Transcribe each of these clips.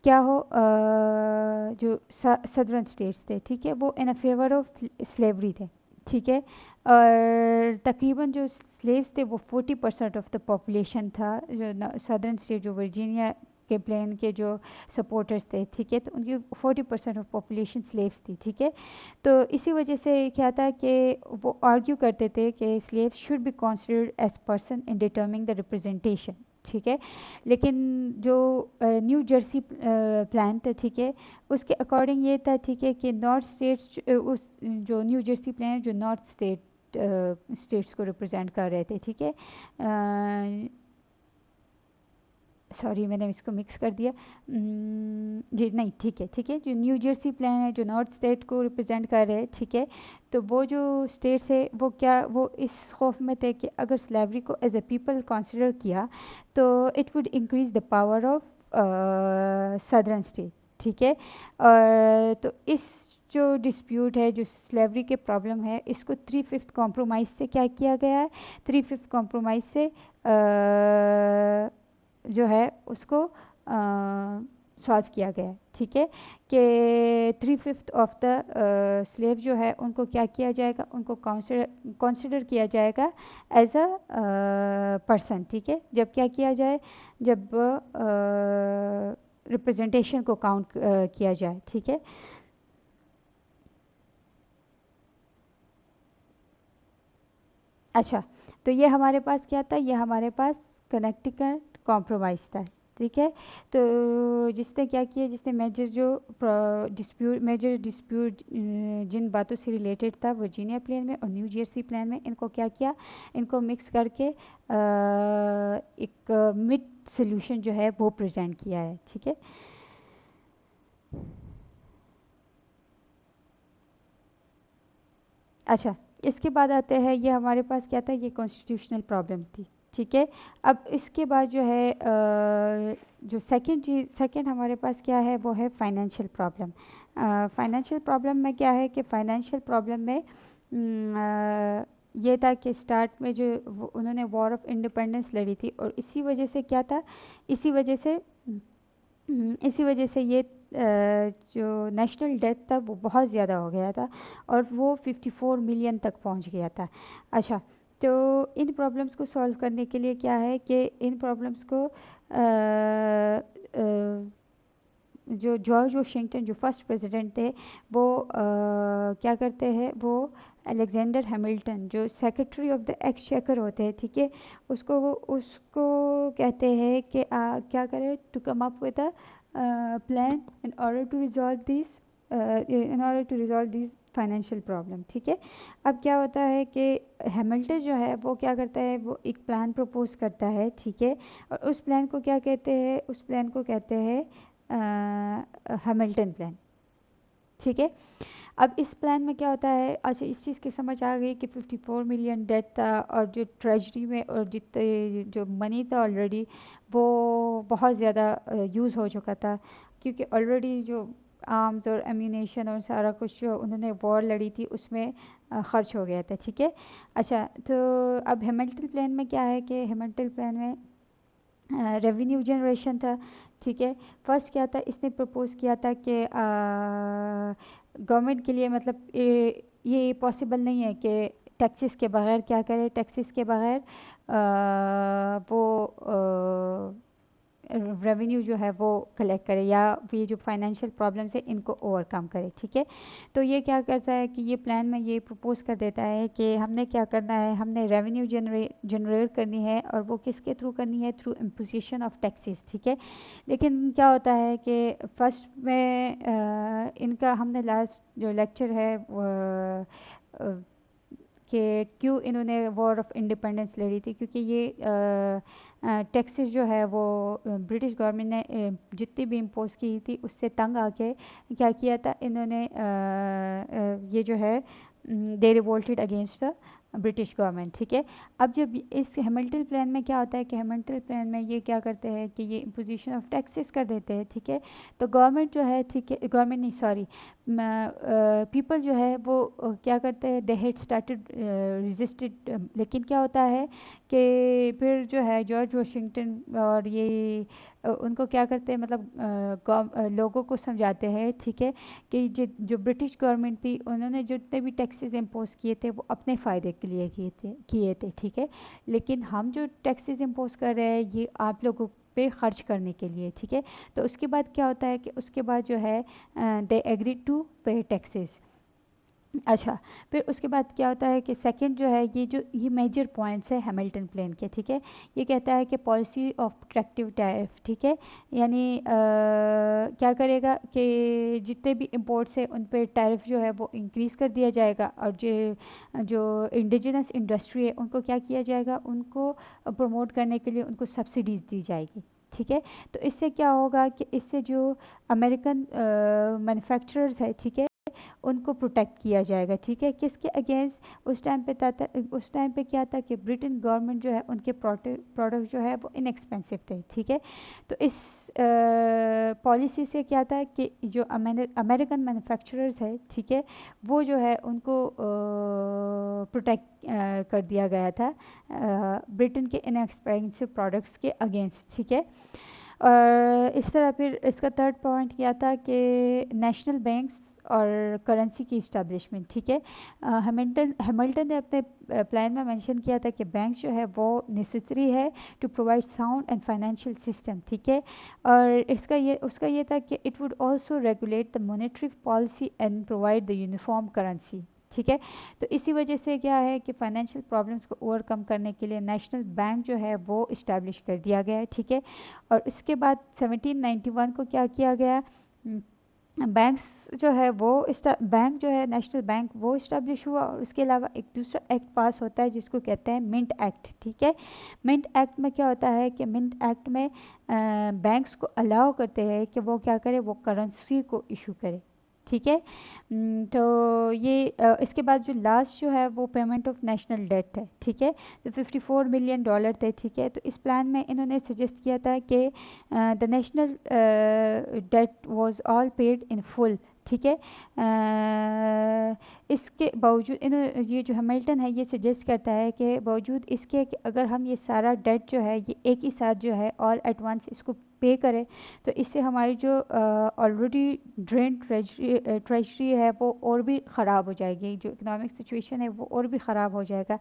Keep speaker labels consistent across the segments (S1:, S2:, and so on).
S1: क्या हो, जो सदर्न स्टेट्स थे, ठीक है, वो इन फेवर ऑफ स्लेवरी थे, ठीक है। और तकरीबन जो स्लेव्स थे वो 40% ऑफ द पॉपुलेशन था, जो सदर्न स्टेट जो वर्जीनिया के प्लेन के जो सपोर्टर्स थे, ठीक है, तो उनकी 40% ऑफ पॉपुलेशन स्लेव्स थी, ठीक है। तो इसी वजह से क्या था कि वो आर्ग्यू करते थे कि slaves should be considered as person in determining the representation, ठीक है। लेकिन जो न्यू जर्सी प्लान था, ठीक है, उसके अकॉर्डिंग ये था, ठीक है, कि नॉर्थ स्टेट्स, उस जो न्यू जर्सी प्लान जो नॉर्थ स्टेट्स को रिप्रेजेंट कर रहे थे, ठीक है। सॉरी, मैंने इसको मिक्स कर दिया। जी नहीं, ठीक है, ठीक है, जो न्यू जर्सी प्लान है जो नॉर्थ स्टेट को रिप्रेजेंट कर रहे हैं, ठीक है। तो वो जो स्टेट्स है वो क्या, वो इस खौफ में थे कि अगर स्लेवरी को एज ए पीपल कंसिडर किया तो it would increase the power of southern state, ठीक है। और तो इस जो डिस्प्यूट है, जो स्लेवरी के प्रॉब्लम है, इसको 3/5 कॉम्प्रोमाइज़ से क्या किया गया है, 3/5 कॉम्प्रोमाइज़ से जो है उसको सॉल्व किया गया है, ठीक है। कि 3/5 ऑफ द स्लेव जो है उनको क्या किया जाएगा, उनको कंसिडर किया जाएगा एज अ पर्सन, ठीक है। जब क्या किया जाए, जब रिप्रेजेंटेशन को काउंट किया जाए, ठीक है। अच्छा, तो ये हमारे पास क्या था, ये हमारे पास कनेक्टिकट कॉम्प्रोमाइज़ था, ठीक है। तो जिसने क्या किया, जिसने मेजर डिस्प्यूट जिन बातों से रिलेटेड था वर्जीनिया प्लेन में और न्यू जर्सी प्लेन में, इनको क्या किया, इनको मिक्स करके एक मिड सोल्यूशन जो है वो प्रेजेंट किया है, ठीक है। अच्छा, इसके बाद आते हैं, ये हमारे पास क्या था, ये कॉन्स्टिट्यूशनल प्रॉब्लम थी, ठीक है। अब इसके बाद जो है जो सेकंड हमारे पास क्या है, वो है फाइनेंशियल प्रॉब्लम। फाइनेंशियल प्रॉब्लम में क्या है कि फाइनेंशियल प्रॉब्लम में ये था कि स्टार्ट में जो उन्होंने वॉर ऑफ इंडिपेंडेंस लड़ी थी, और इसी वजह से क्या था, इसी वजह से इसी वजह से ये जो नेशनल डेट था वो बहुत ज़्यादा हो गया था, और वो 54 मिलियन तक पहुंच गया था। अच्छा, तो इन प्रॉब्लम्स को सॉल्व करने के लिए क्या है कि इन प्रॉब्लम्स को जो जॉर्ज वॉशिंगटन जो फर्स्ट प्रेसिडेंट थे, वो क्या करते हैं, वो अलेक्जेंडर हैमिल्टन जो सेक्रेटरी ऑफ द एक्सचेकर होते हैं, ठीक है, उसको उसको कहते हैं कि क्या करें, to come up with a plan in order to resolve this financial problem, ठीक है। अब क्या होता है कि हैमिल्टन जो है वो क्या करता है, वो एक प्लान प्रपोज करता है, ठीक है। और उस प्लान को क्या कहते हैं, उस प्लान को कहते हैं हैमिल्टन प्लान, ठीक है। अब इस प्लान में क्या होता है, अच्छा इस चीज़ की समझ आ गई कि 54 मिलियन डेट था, और जो ट्रेजरी में और जितने जो मनी था ऑलरेडी, वो बहुत ज़्यादा यूज़ हो चुका था, क्योंकि ऑलरेडी जो आर्म्स और एम्यूनेशन और सारा कुछ जो उन्होंने वॉर लड़ी थी उसमें खर्च हो गया था, ठीक है। अच्छा, तो अब हैमिल्टन प्लान में क्या है कि हैमिल्टन प्लान में रेवेन्यू जनरेशन था, ठीक है। फर्स्ट क्या था, इसने प्रपोज किया था कि गवर्नमेंट के लिए, मतलब ये पॉसिबल नहीं है कि टैक्सेस के बगैर क्या करे, टैक्सेस के बगैर वो रेवेन्यू जो है वो कलेक्ट करे, या ये जो फाइनेंशियल प्रॉब्लम्स है इनको ओवरकम करे, ठीक है। तो ये क्या करता है कि ये प्लान में ये प्रपोज कर देता है कि हमने क्या करना है, हमने रेवेन्यू जनरेट करनी है, और वो किसके थ्रू करनी है, थ्रू इम्पोजिशन ऑफ टैक्सेस, ठीक है। लेकिन क्या होता है कि फर्स्ट में इनका हमने लास्ट जो लेक्चर है कि क्यों इन्होंने वॉर ऑफ इंडिपेंडेंस लड़ी थी, क्योंकि ये टैक्सेस जो है वो ब्रिटिश गवर्नमेंट ने जितनी भी इम्पोज की थी उससे तंग आके क्या किया था इन्होंने, ये जो है they revolted against the British government, ठीक है। अब जब इस हैमिल्टन प्लान में क्या होता है कि हैमिल्टन प्लान में ये क्या करते हैं कि ये इम्पोजिशन ऑफ टैक्सेस कर देते हैं, ठीक है। तो गवर्नमेंट जो है, ठीक है, गवर्नमेंट नहीं, सॉरी, पीपल जो है वो क्या करते हैं, दे हैड स्टार्टेड रेजिस्टेड, लेकिन क्या होता है कि फिर जो है जॉर्ज वाशिंगटन और ये उनको क्या करते हैं मतलब लोगों को समझाते हैं, ठीक है, कि जो ब्रिटिश गवर्नमेंट थी उन्होंने जितने भी टैक्सेस इम्पोज किए थे वो अपने फ़ायदे के लिए किए थे, ठीक है, लेकिन हम जो टैक्सेस इम्पोज कर रहे हैं ये आप लोगों पे खर्च करने के लिए, ठीक है। तो उसके बाद क्या होता है कि उसके बाद जो है दे एग्री टू पे टैक्सेस। अच्छा, फिर उसके बाद क्या होता है कि सेकंड जो है ये मेजर पॉइंट्स है हैमिल्टन प्लान के, ठीक है। ये कहता है कि पॉलिसी ऑफ प्रोटेक्टिव टैरिफ, ठीक है, यानी क्या करेगा कि जितने भी इंपोर्ट्स है उन पे टैरिफ जो है वो इंक्रीज़ कर दिया जाएगा, और जो जो इंडिजिनस इंडस्ट्री है उनको क्या किया जाएगा, उनको प्रमोट करने के लिए उनको सब्सिडीज़ दी जाएगी, ठीक है। तो इससे क्या होगा कि इससे जो अमेरिकन मैन्युफैक्चरर्स है, ठीक है, उनको प्रोटेक्ट किया जाएगा, ठीक है, किसके अगेंस्ट। उस टाइम पे क्या था कि ब्रिटेन गवर्नमेंट जो है उनके प्रोडक्ट जो है वो इनएक्सपेंसिव थे, ठीक है। तो इस पॉलिसी से क्या था कि जो अमेरिकन मैन्युफैक्चरर्स है, ठीक है, वो जो है उनको प्रोटेक्ट कर दिया गया था ब्रिटेन के इनएक्सपेंसिव प्रोडक्ट्स के अगेंस्ट, ठीक है। और इस तरह फिर इसका थर्ड पॉइंट क्या था कि नेशनल बैंक्स और करेंसी की इस्टेब्लिशमेंट, ठीक है। हैमिल्टन ने अपने प्लान में मेंशन किया था कि बैंक जो है वो नेसेसरी है to provide sound and financial system, ठीक है। और उसका ये था कि it would also regulate the monetary policy and provide the uniform currency, ठीक है। तो इसी वजह से क्या है कि फाइनेंशियल प्रॉब्लम्स को ओवरकम करने के लिए नेशनल बैंक जो है वो इस्टेब्लिश कर दिया गया है, ठीक है। और उसके बाद 1791 को क्या किया गया, बैंक्स जो है वो बैंक जो है नेशनल बैंक वो इस्टेब्लिश हुआ, और उसके अलावा एक दूसरा एक्ट पास होता है जिसको कहते हैं मिंट एक्ट, ठीक है। मिंट एक्ट में क्या होता है कि मिंट एक्ट में बैंक्स को अलाउ करते हैं कि वो क्या करे, वो करेंसी को इशू करे, ठीक है। तो ये इसके बाद जो लास्ट जो है वो पेमेंट ऑफ नेशनल डेट है, ठीक है। तो $54 मिलियन थे, ठीक है। तो इस प्लान में इन्होंने सजेस्ट किया था कि the national debt was all paid in full, ठीक है। इसके बावजूद ये जो हैमिल्टन है ये सजेस्ट करता है कि बावजूद इसके कि अगर हम ये सारा डेट जो है ये एक ही साथ जो है ऑल एट वंस इसको पे करें, तो इससे हमारी जो ऑलरेडी ड्रेन ट्रेजरी है वो और भी ख़राब हो जाएगी, जो इकोनॉमिक सिचुएशन है वो और भी ख़राब हो जाएगा।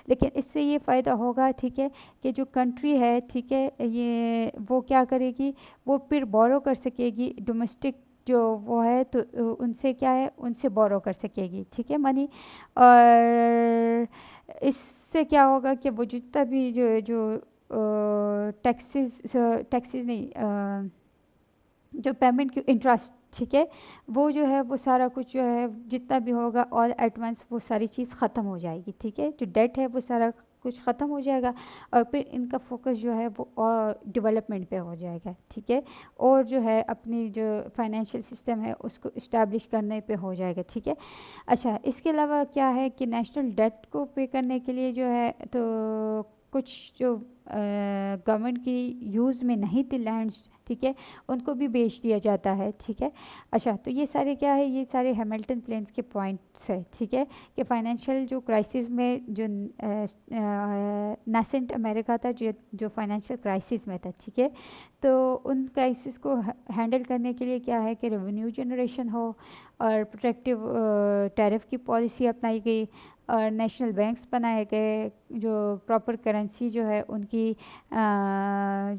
S1: लेकिन इससे ये फ़ायदा होगा, ठीक है, कि जो कंट्री है, ठीक है, ये वो क्या करेगी, वो फिर बोरो कर सकेगी डोमेस्टिक जो वो है, तो उनसे क्या है, उनसे बोरो कर सकेगी, ठीक है, मनी। और इससे क्या होगा कि वो जितना भी जो जो टैक्सेस टैक्सेस नहीं जो पेमेंट की इंटरेस्ट, ठीक है, वो जो है वो सारा कुछ जो है जितना भी होगा ऑल एट वंस वो सारी चीज़ ख़त्म हो जाएगी, ठीक है। जो डेट है वो सारा कुछ ख़त्म हो जाएगा, और फिर इनका फोकस जो है वो और डेवलपमेंट पे हो जाएगा, ठीक है, और जो है अपनी जो फाइनेंशियल सिस्टम है उसको इस्टेब्लिश करने पे हो जाएगा, ठीक है। अच्छा, इसके अलावा क्या है कि नेशनल डेट को पे करने के लिए जो है तो कुछ जो गवर्नमेंट की यूज़ में नहीं थी लैंड्स, ठीक है, उनको भी बेच दिया जाता है, ठीक है। अच्छा, तो ये सारे क्या है, ये सारे हैमिल्टन प्लान्स के पॉइंट्स है, ठीक है, कि फाइनेंशियल जो क्राइसिस में जो नेसेंट अमेरिका था, जो फाइनेंशियल क्राइसिस में था, ठीक है, तो उन क्राइसिस को हैंडल करने के लिए क्या है कि रेवेन्यू जनरेशन हो, और प्रोटेक्टिव टैरिफ की पॉलिसी अपनाई गई, और नेशनल बैंक्स बनाए गए, जो प्रॉपर करेंसी जो है उनकी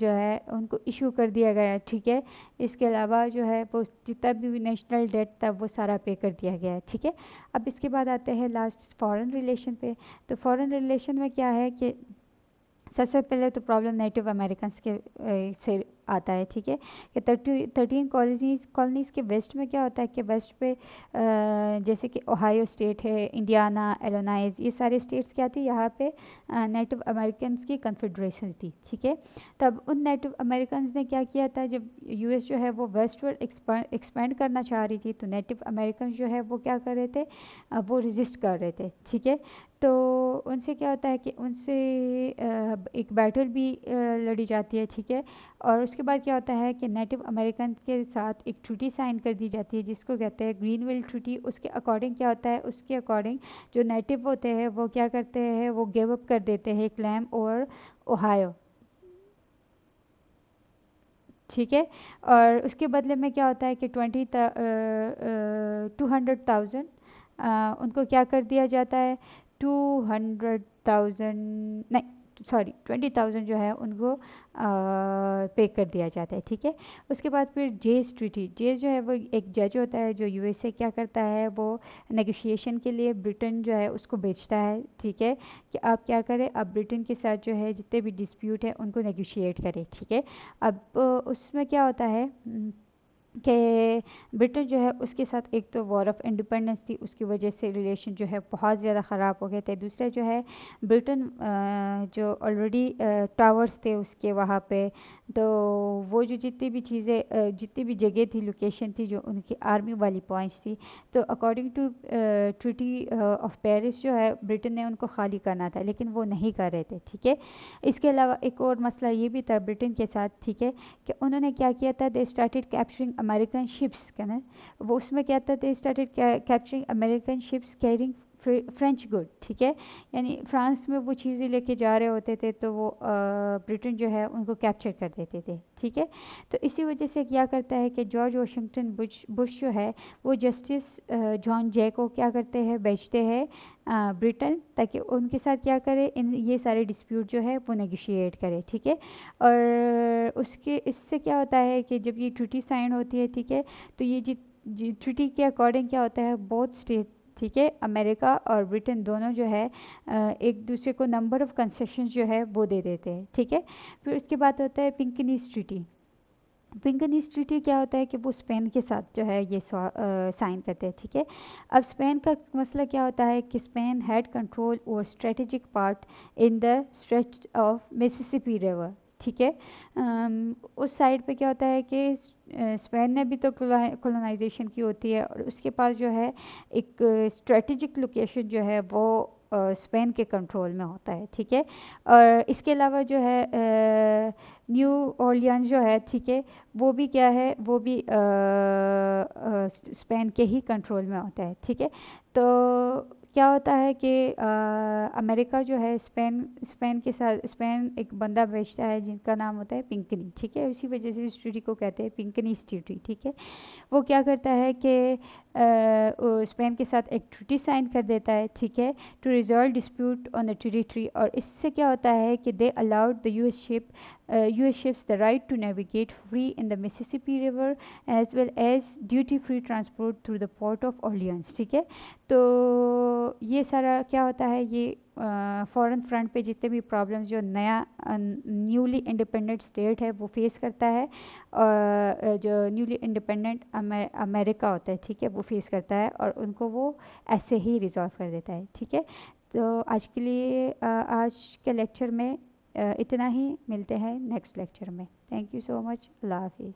S1: जो है उनको इशू कर दिया गया, ठीक है। इसके अलावा जो है वो जितना भी नेशनल डेट था वो सारा पे कर दिया गया है, ठीक है। अब इसके बाद आते हैं लास्ट फॉरेन रिलेशन पे। तो फॉरेन रिलेशन में क्या है कि सबसे पहले तो प्रॉब्लम नेटिव अमेरिकन के से आता है, ठीक है, कि 13 कॉलोनीज के वेस्ट में क्या होता है कि वेस्ट पे जैसे कि ओहायो स्टेट है, इंडियाना, इलिनॉइस, ये सारे स्टेट्स क्या थी, यहाँ पे नेटिव अमेरिकन की कन्फेडरेशन थी, ठीक है। तब उन नेटिव अमेरिकन ने क्या किया था, जब यूएस जो है वो वेस्टवर्ड एक्सपेंड करना चाह रही थी, तो नेटिव अमेरिकन जो है वो क्या कर रहे थे, वो रेजिस्ट कर रहे थे, ठीक है। तो उनसे क्या होता है कि उनसे एक बैटल भी लड़ी जाती है, ठीक है। और उसके बाद क्या होता है कि नेटिव अमेरिकन के साथ एक ट्रीटी साइन कर दी जाती है जिसको कहते हैं ग्रीनविल ट्रीटी। उसके अकॉर्डिंग क्या होता है, उसके अकॉर्डिंग जो नेटिव होते हैं वो क्या करते हैं, वो गिव अप कर देते हैं क्लेम और ओहायो, ठीक है। और उसके बदले में क्या होता है कि 200,000 उनको क्या कर दिया जाता है, 200,000 नहीं, सॉरी 20,000 जो है उनको पे कर दिया जाता है। ठीक है। उसके बाद फिर जेस ट्रीटी, जेस जो है वो एक जज होता है जो यूएसए क्या करता है, वो नेगोशिएशन के लिए ब्रिटेन जो है उसको बेचता है। ठीक है, कि आप क्या करें, आप ब्रिटेन के साथ जो है जितने भी डिस्प्यूट है उनको नेगोशिएट करें। ठीक है। अब उसमें क्या होता है कि ब्रिटेन जो है उसके साथ एक तो वॉर ऑफ इंडिपेंडेंस थी, उसकी वजह से रिलेशन जो है बहुत ज़्यादा ख़राब हो गए थे। दूसरा जो है ब्रिटेन जो ऑलरेडी टावर्स थे उसके वहाँ पे, तो वो जो जितनी भी चीज़ें जितनी भी जगह थी, लोकेशन थी जो उनकी आर्मी वाली पॉइंट्स थी, तो according to Treaty of Paris जो है ब्रिटेन ने उनको खाली करना था, लेकिन वो नहीं कर रहे थे। ठीक है। इसके अलावा एक और मसला ये भी था ब्रिटेन के साथ, ठीक है, कि उन्होंने क्या किया था, they started capturing American ships, क्या ना, वो उसमें क्या था, they started capturing American ships carrying French good. ठीक है, यानी फ्रांस में वो चीज़ें लेके जा रहे होते थे, तो वो ब्रिटेन जो है उनको कैप्चर कर देते थे। ठीक है। तो इसी वजह से क्या करता है कि जॉर्ज वाशिंगटन बुश जो है वो जस्टिस जॉन जे को क्या करते हैं, बेचते हैं ब्रिटेन, ताकि उनके साथ क्या करे, इन ये सारे डिस्प्यूट जो है वो नेगोशिएट करे। ठीक है। और उसके इससे क्या होता है कि जब ये ट्रीटी साइन होती है, ठीक है, तो ये ट्रीटी के अकॉर्डिंग क्या होता है, बोथ स्टेट, ठीक है, अमेरिका और ब्रिटेन दोनों जो है एक दूसरे को नंबर ऑफ कंसेशन जो है वो दे देते हैं। ठीक है। फिर उसके बाद होता है पिंकनीज ट्रीटी। पिंकनीज ट्रीटी क्या होता है कि वो स्पेन के साथ जो है ये साइन करते हैं। ठीक है। अब स्पेन का मसला क्या होता है कि Spain had control over strategic part in the stretch of Mississippi river. ठीक है। उस साइड पे क्या होता है कि स्पेन ने भी तो कॉलोनाइजेशन की होती है, और उसके पास जो है एक स्ट्रेटेजिक लोकेशन जो है वो स्पेन के कंट्रोल में होता है। ठीक है। और इसके अलावा जो है न्यू ऑर्लियंस जो है, ठीक है, वो भी क्या है, वो भी स्पेन के ही कंट्रोल में होता है। ठीक है। तो क्या होता है कि अमेरिका जो है स्पेन स्पेन के साथ, स्पेन एक बंदा बेचता है जिनका नाम होता है पिंकनी। ठीक है, उसी वजह से इस ट्रीटी को कहते हैं पिंकनी ट्रीटी। ठीक है। वो क्या करता है कि स्पेन के साथ एक ट्रीटी साइन कर देता है। ठीक है, to resolve dispute on the territory, और इससे क्या होता है कि they allowed the US ships the right to navigate free in the Mississippi river as well as duty free transport through the port of Orleans. ठीक है। तो ये सारा क्या होता है, ये फॉरेन फ्रंट पे जितने भी प्रॉब्लम्स जो नया न्यूली इंडिपेंडेंट स्टेट है वो फेस करता है, और जो न्यूली इंडिपेंडेंट अमेरिका होता है, ठीक है, वो फेस करता है, और उनको वो ऐसे ही रिजॉल्व कर देता है। ठीक है। तो आज के लिए आज के लेक्चर में इतना ही, मिलते हैं नेक्स्ट लेक्चर में। थैंक यू सो मच, अल्लाह हाफिज़।